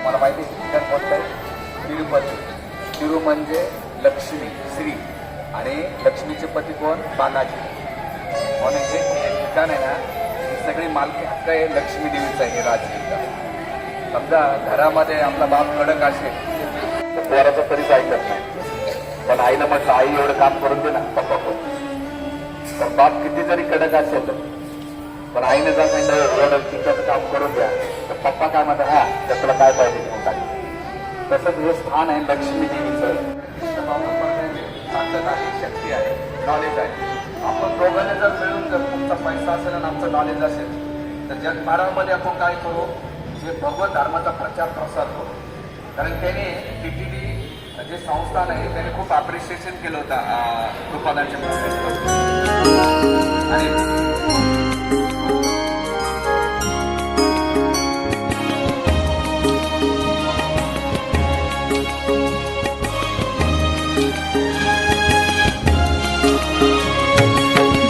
तुम्हाला माहिती आहे ठिकाण कोणतं आहे? तिरुपती. तिरु म्हणजे लक्ष्मी, श्री, आणि लक्ष्मीचे पती कोण? बालाजी. म्हणून हे ठिकाण आहे ना, ही सगळी मालकी हक्क आहे लक्ष्मी देवीचा आहे. राजकीय समजा घरामध्ये आपला बाप कडक असेल तर पोराचं तरीच ऐकत नाही, पण आईला म्हटलं आई एवढं काम करून दे ना पप्पा कोण. तर बाप किती जरी कडक असेल पण आईने जर सांगितलं एवढं तिथं काम करून द्या तर पप्पा काय म्हणतात, हा त्याला काय पाहिजे म्हणून टाकलं. तसंच हे स्थान आहे लक्ष्मी देवीचं. ताकद आहे, शक्ती आहे, नॉलेज आहे. आपण दोघांनी जर मिळून जर तुमचा पैसा असेल आणि आमचं नॉलेज असेल तर जगभरामध्ये आपण काय करू, जे भगवत धर्माचा प्रचार प्रसार करू. कारण त्याने TTD जे संस्थान आहे त्याने खूप अप्रिशिएशन केलं होतं कृपादानच्या पुस्तकाचं. आणि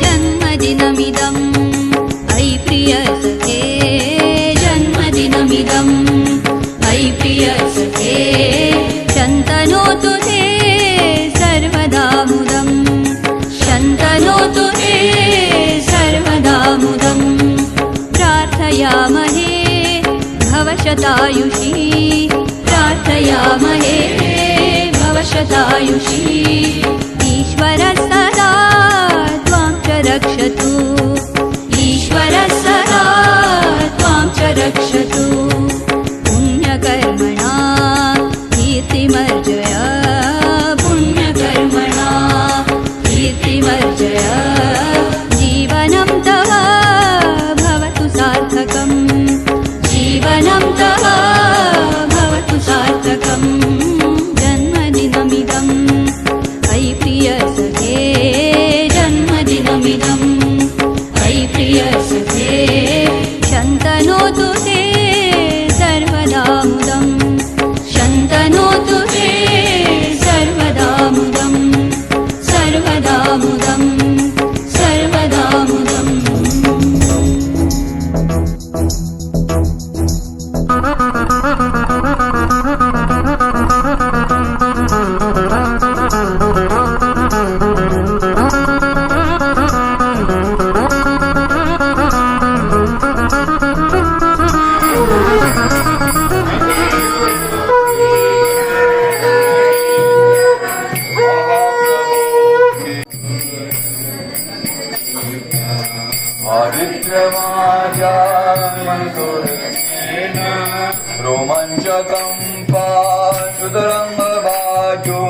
जन्मदिनमिदं ऐ प्रिय सखे जन्मदिनमिदं ऐ प्रिय सखे शन्तनोतु ते सर्वदा मुदं शन्तनोतु ते सर्वदा मुदं प्रार्थयामहे भवशतायुषी प्रार्थयामहे भवशतायुषी ईश्वरः सदा त्वां च रक्षतु ईश्वरः सदा त्वां च रक्षतु पुण्यकर्मणा कीर्तिमर्जय पुण्यकर्मणा कीर्तिमर्जय जीवनं तव भवतु सार्थकं जीवनं तव भवतु सार्थकम् जन्मदिनमिदं ऐ प्रिय सखे जन्मदिनमिदं ऐ प्रिय सखे शन्तनोतु ते सर्वदा मुदं शन्तनोतु ते सर्वदा मुदं सर्वदा मुदं सर्वदा मुदम् रोमांचकंपा सुतरंगभाजो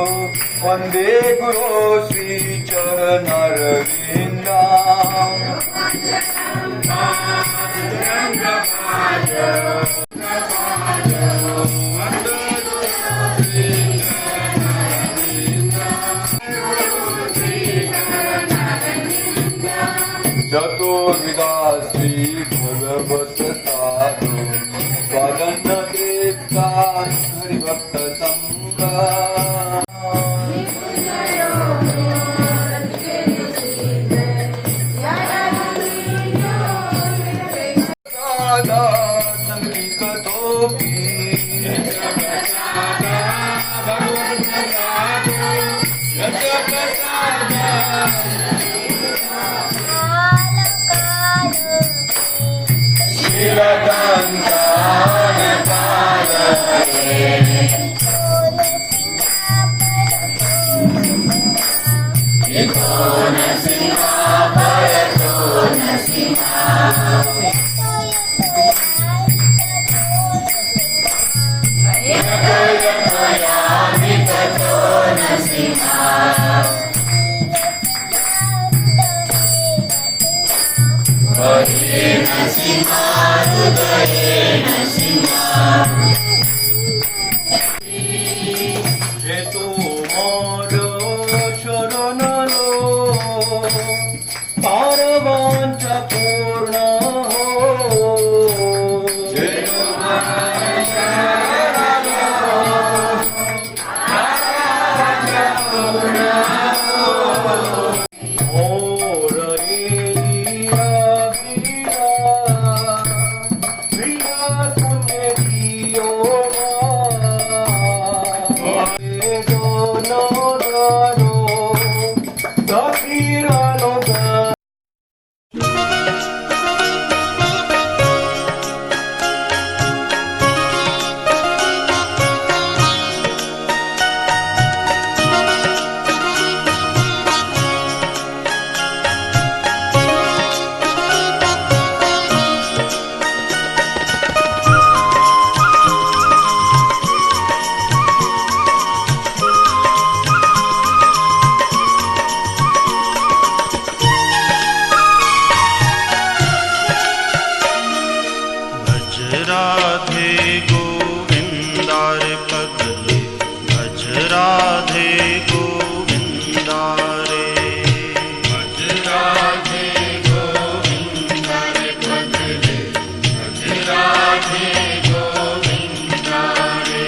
वंदे गुरो श्रीचरणरविंदा चतुर्विधा श्री भगवत साधु स्वागंध देवता हरिभक्त संघ रे पगले भज राधे गोविंदा रे भज राधे गोविंदा रे पगले भज राधे गोविंदा रे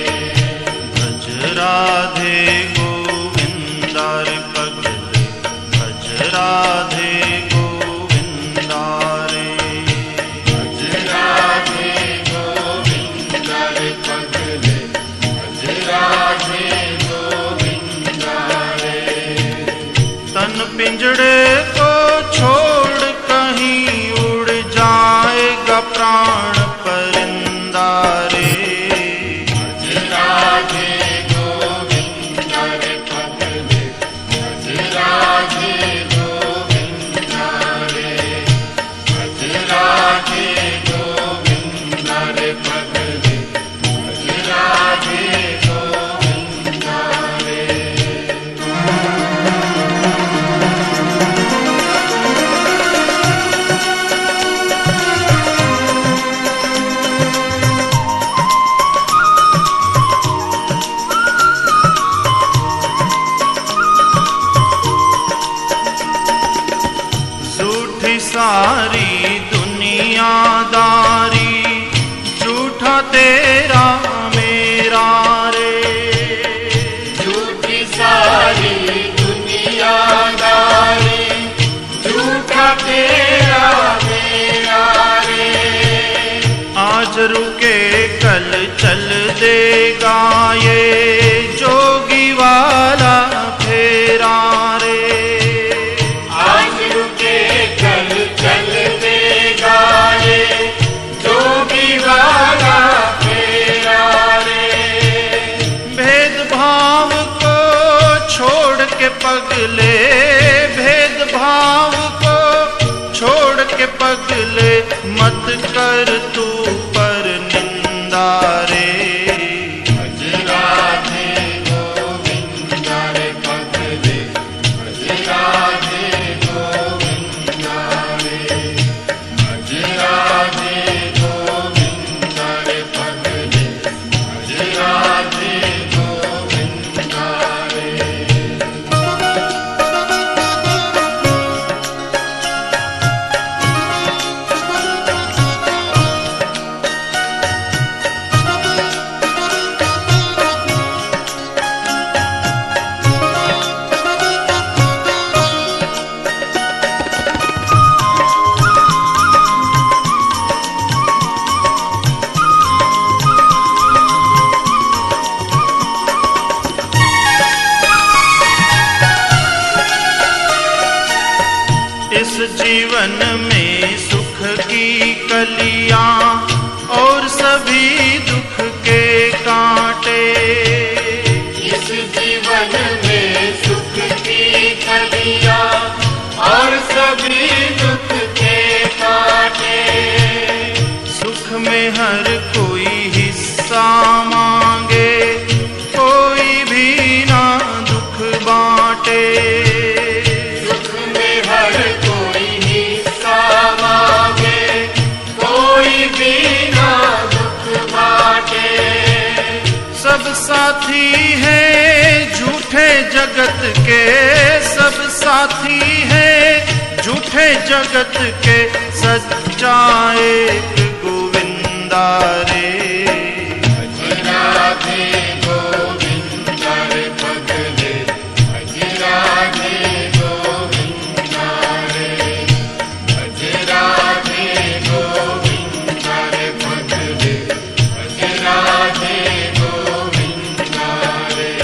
भज राधे गोविंदा रे पगले भज राधे गोविंदा रे भज राधे गोविंदा रे पगले भज राधे गोविंदा रे तन पिंजड़े को छोड़ कहीं उड़ जाएगा प्राण परिंदा रे भज राधे गोविंदा रे पगले भज राधे गोविंदा रे भज राधे गोविंदा रे पगले भज राधे गोविंदा रे झूठी सारी दुनियादारी झूठा तेरा मेरा रे झूठी सारी दुनियादारी झूठा तेरा मेरा रे आज रुके कल चल देगा ये जोगी वाला फेरा रे आज रुके कल चल देगा ये जोगी वाला फेरा रे भेदभाव को छोड़ के पगले भेदभाव को छोड़ के पगले मत कर तू पर निंदा रे भज राधे गोविंदा रे पगले भज राधे गोविंदा रे भज राधे गोविंदा रे पगले भज राधे गोविंदा रे इस जीवन में सुख की कलियां और सभी दुख के कांटे इस जीवन में सुख की कलियां और सभी दुख के कांटे सुख में हर कोई हिस्सा मांगे कोई भी ना दुख बांटे सुख में हर कोई हिस्सा मांगे कोई भी ना दुख बांटे सब साथी हैं झूठे जगत के सब साथी हैं झूठे जगत के सच्चा एक गोविंदा रे भज राधे गोविंदा रे पगले भज राधे गोविंदा रे भज राधे गोविंदा रे पगले भज राधे गोविंदा रे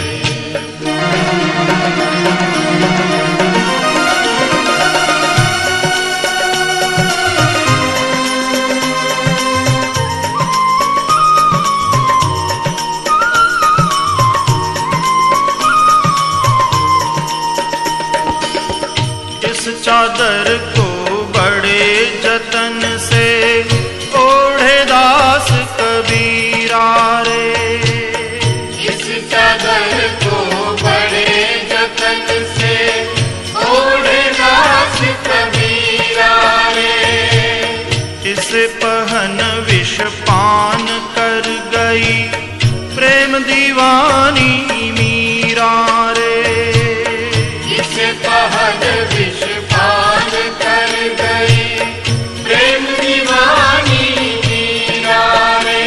चादर को बड़े जतन से ओढ़े दास कबीरा रे इस चादर को बड़े जतन से ओढ़े दास कबीरा रे इस पहन विष पान कर गई प्रेम दीवानी मीरा रे। इस पहल विष पान कर गई प्रेम दीवानी मीरा रे।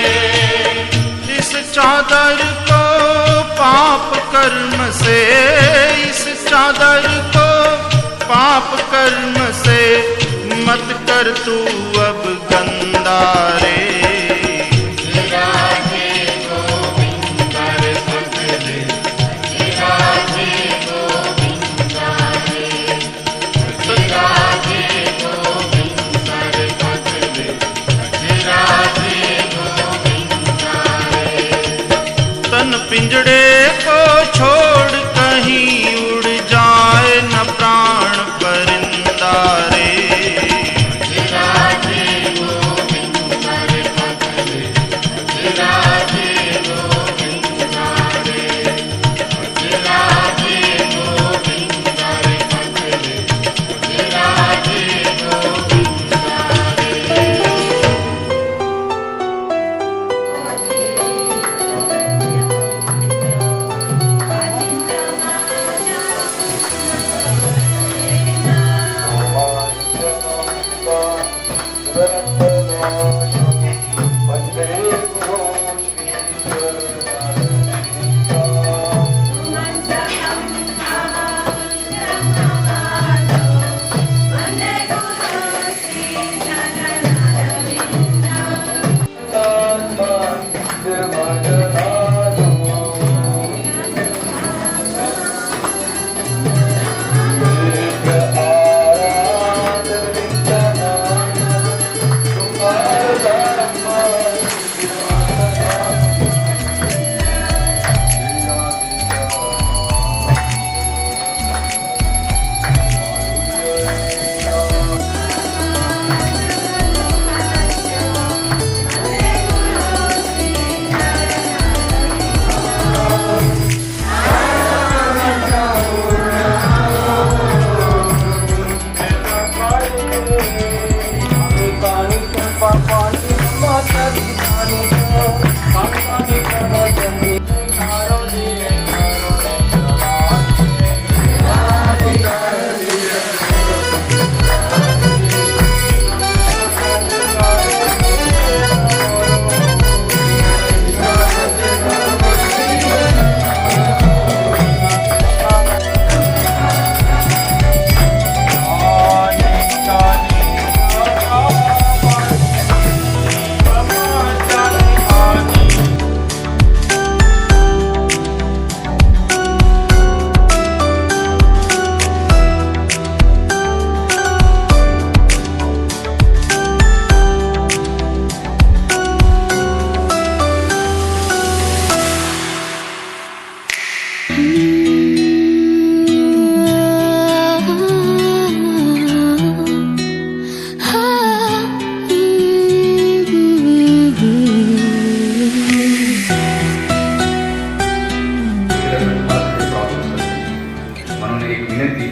इस चादर को पाप कर्म से, इस चादर को पाप कर्म से मत कर तू अब गंदा रे। राधे गोविंद रे पगले, राधे गोविंद रे, राधे गोविंद रे पगले, राधे गोविंद रे। तन पिंजड़े को छोड़ कहीं उड़ जाए न प्राण परिंदा रे। राधे गोविंद रे पगले, राधे गोविंद रे, राधे गोविंद रे पगले, राधे गोविंद रे।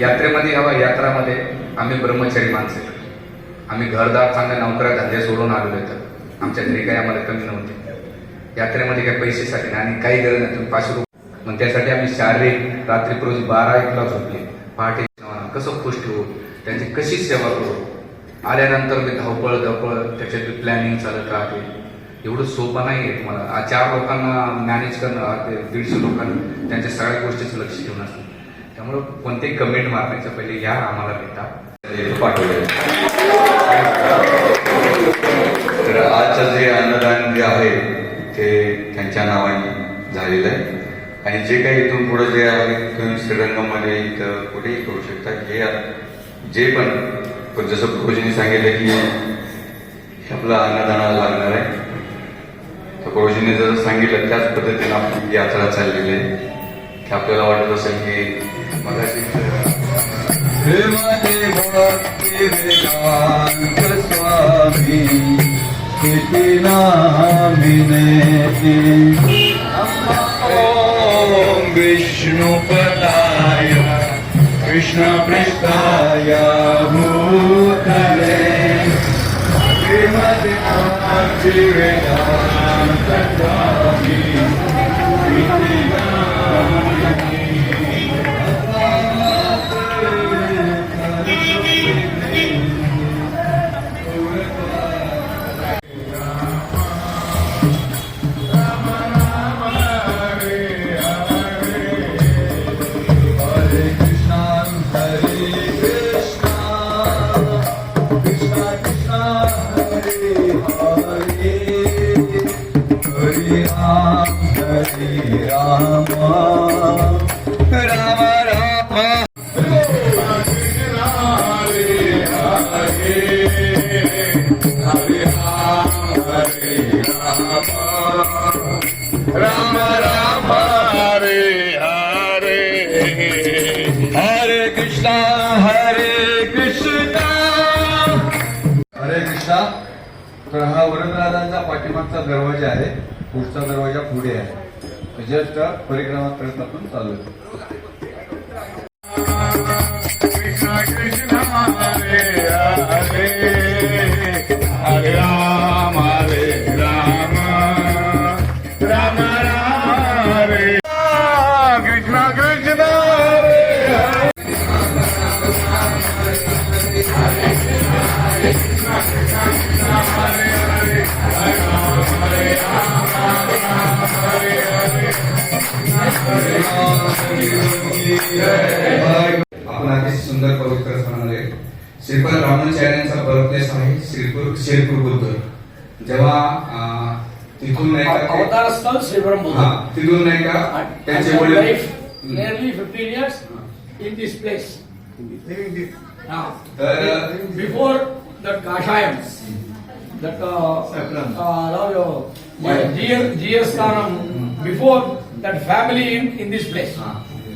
यात्रेमध्ये हवा, यात्रामध्ये आम्ही ब्रह्मचारी माणसं आहेत. आम्ही घरदार चांगल्या नोकऱ्या धंदे सोडून आलेलो येतात. आमच्या घरी काही आम्हाला कमी नव्हते. यात्रेमध्ये काही पैसेसाठी नाही आणि काही गरज नाही. तुम्ही 500 रुपये मग त्यासाठी आम्ही शारीरिक रात्री रोज 12-1ला झोपले. पहाटे कसं खुश ठेवू, त्यांची कशी सेवा करू. आल्यानंतर मी धावपळ त्याच्यात प्लॅनिंग चालत राहते. एवढं सोपं नाही आहे तुम्हाला. 4 लोकांना मॅनेज करणं, 150 लोकांना त्यांच्या सगळ्या गोष्टीचं लक्ष ठेवून असतं. त्यामुळे कोणतेही कमेंट मारण्याच्या पहिले या आम्हाला भेटा पाठवले. तर आजचं जे अन्नदान जे आहे ते त्यांच्या नावाने झालेलं आहे आणि जे काही इथून पुढे जे आहे तुम्ही श्रीरंगममध्ये इथं कुठेही करू शकता. हे जे पण जसं प्रभूजींनी सांगितलं की हे आपलं अन्नदानाला लागणार आहे, तर प्रभूजींनी जसं सांगितलं त्याच पद्धतीने आपली यात्रा चाललेली आहे. की आपल्याला वाटत असेल की मगाशी भक्ती वेदांत स्वामी किती नामिने ओम विष्णुपदाय कृष्णपृष्ठाय भूतले श्रीमती भक्ती वेदांत स्वामी राम राम हरे हरे हरे कृष्णा हरे कृष्णा हरे कृष्णा. तर हा वरदराजांचा पाठीमागचा दरवाजा आहे, पुढचा दरवाजा पुढे आहे. जस्ट परिक्रमा करत आपण चालू. कृष्णा कृष्णा हरे हरे हरे राम राम राम हरे कृष्णा कृष्णा आपण अतिशय सुंदर पवित्र स्थान आहे. श्रीपाद रामाचार्यांचा बर्थडेस आहे. शेरपूर बुद्ध जेव्हा तिथून नाही का अवतार स्थळ श्रीवरम बुद्ध. तिथून नाही का त्यांचे वडील nearly 15 years in this place. Now, before that Kashayam, that GS Kanam, before that family in this place.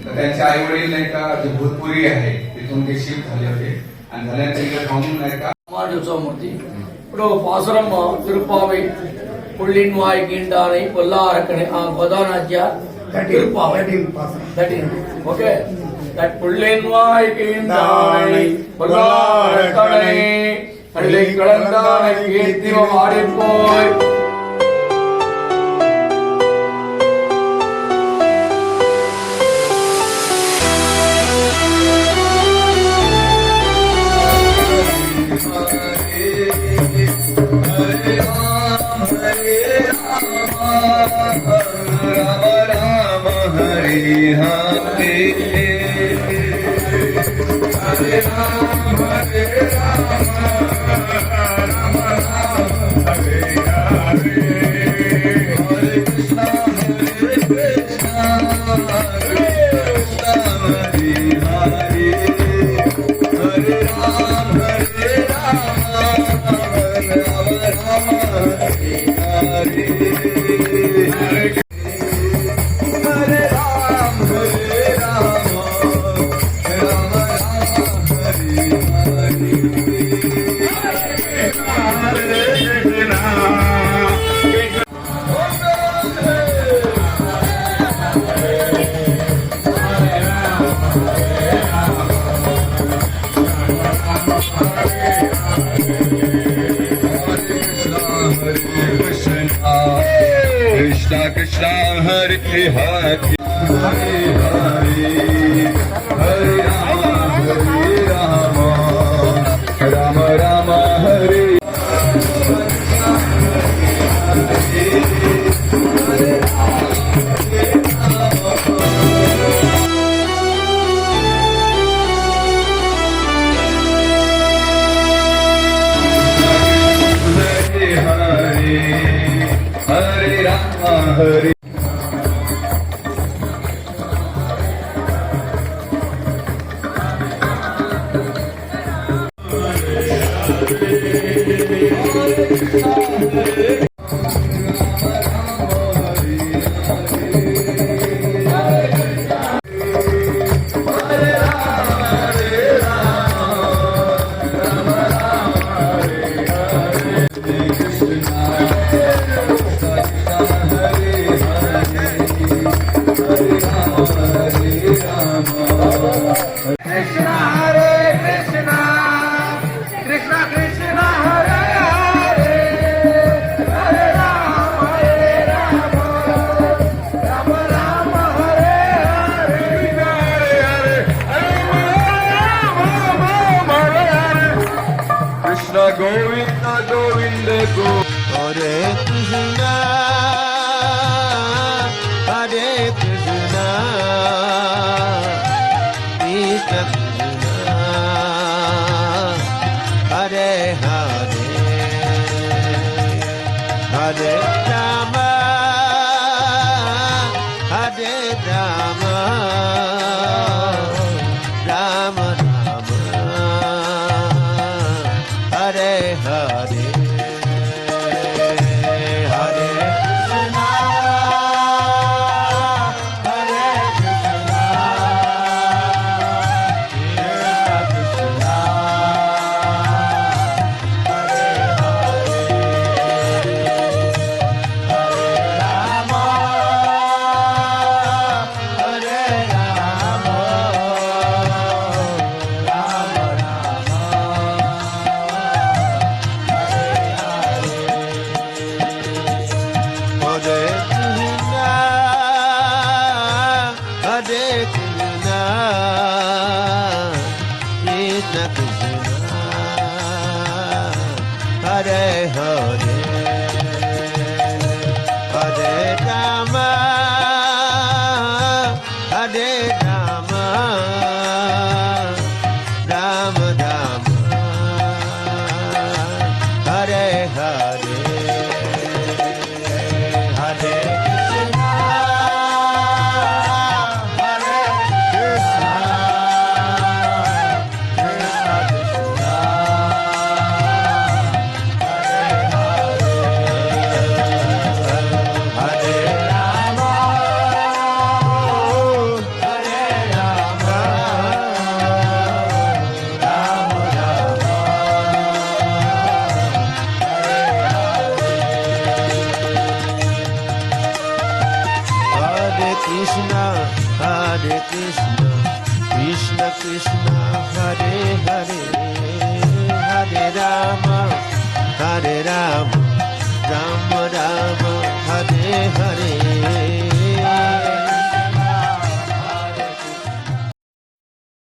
तर त्यांचे आई वडील नाही का जे भूतपुरी आहे तिथून ते शिफ्ट झाले होते आणि झाल्यानंतर इकडे थांबून नाही का మూర్తి ఇప్పుడు పాసురమ్మ తిరుపావై పుళ్ళిన్వాయ్ గిండానై పొల్లారకని ఆ గోదానాద్య తిరుపావై 13 ఓకే దట్ పుళ్ళిన్వాయ్ గిండానై పొల్లారకని అడిలే కళందాన కీర్తివ వాడిపోయ్ Krishna Krishna Hare Hare Hare Hare Rama Rama Rama Hare Hare Rama Hare Govinda Govinda Govinda Hare Krishna Hare Krishna Krishna Krishna Hare Hare Hare Rama Hare Rama Rama Rama Hare Hare Hare Krishna Hare Krishna Krishna Hare Hare Hare Rama Hare Rama Rama Rama Hare Hare Krishna Krishna Krishna Hare Hare Hare Rama Hare Rama Rama Rama Hare Hare Hare Krishna Hare Krishna Krishna Krishna Hare Rama Hare Rama Rama Rama Hare Krishna Krishna Krishna Hare Hare Hare Rama Rama Rama Rama Hare हरे